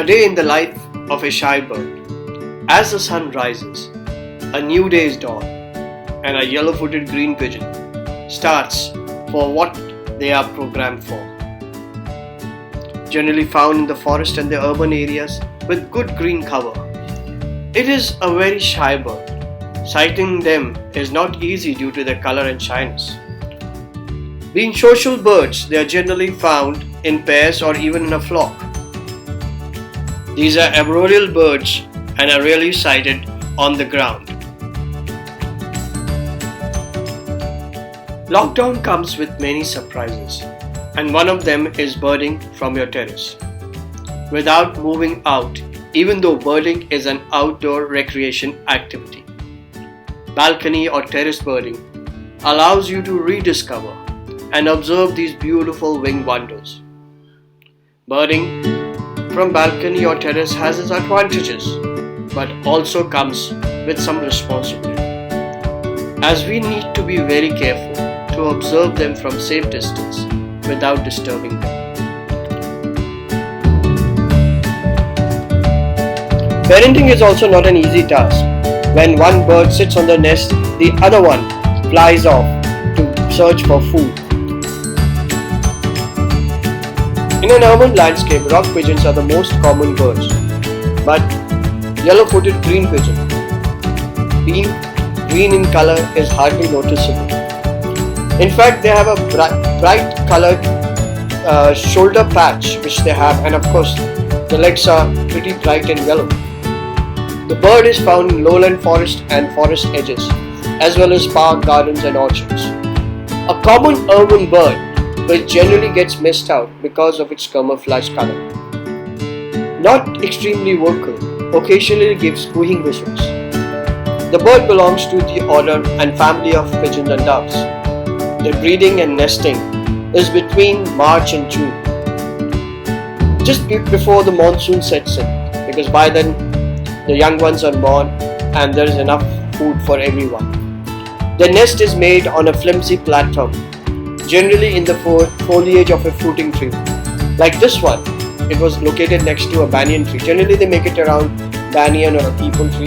A day in the life of a shy bird. As the sun rises, a new day is dawn, and a yellow-footed green pigeon starts for what they are programmed for. Generally found in the forest and the urban areas with good green cover, it is a very shy bird. Sighting them is not easy due to their color and shyness. Being social birds, they are generally found in pairs or even in a flock. These are arboreal birds and are rarely sighted on the ground. Lockdown comes with many surprises, and one of them is birding from your terrace. Without moving out, even though birding is an outdoor recreation activity. Balcony or terrace birding allows you to rediscover and observe these beautiful wing wonders. Birding from balcony or terrace has its advantages, but also comes with some responsibility, as we need to be very careful to observe them from safe distance without disturbing them. Parenting is also not an easy task. When one bird sits on the nest, the other one flies off to search for food. In an urban landscape, rock pigeons are the most common birds, but yellow-footed green pigeon, being green in color, is hardly noticeable. In fact, they have a bright colored shoulder patch which they have, and of course the legs are pretty bright and yellow. The bird is found in lowland forest and forest edges, as well as park gardens and orchards. A common urban bird which generally gets missed out because of its camouflage color. Not extremely vocal, occasionally gives cooing whistles. The bird belongs to the order and family of pigeons and doves. Their breeding and nesting is between March and June, just before the monsoon sets in, because by then the young ones are born and there is enough food for everyone. The nest is made on a flimsy platform, generally in the foliage of a fruiting tree. Like this one, it was located next to a banyan tree. Generally they make it around banyan or a peepal tree.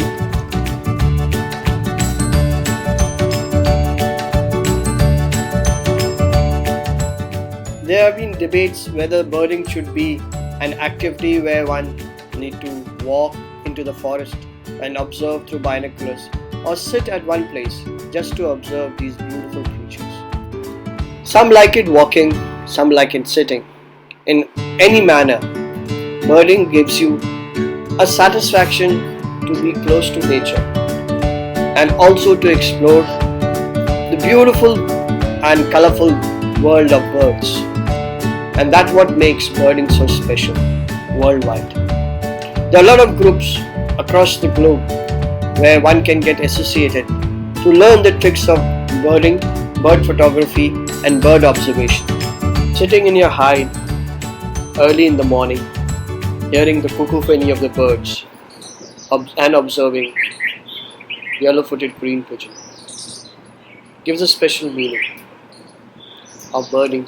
There have been debates whether birding should be an activity where one need to walk into the forest and observe through binoculars, or sit at one place just to observe these beautiful creatures. Some like it walking, some like it sitting. In any manner, birding gives you a satisfaction to be close to nature and also to explore the beautiful and colorful world of birds. And that's what makes birding so special worldwide. There are a lot of groups across the globe where one can get associated to learn the tricks of birding, bird photography and bird observation. Sitting in your hide early in the morning, hearing the cacophony of the birds and observing yellow-footed green pigeon gives a special meaning of birding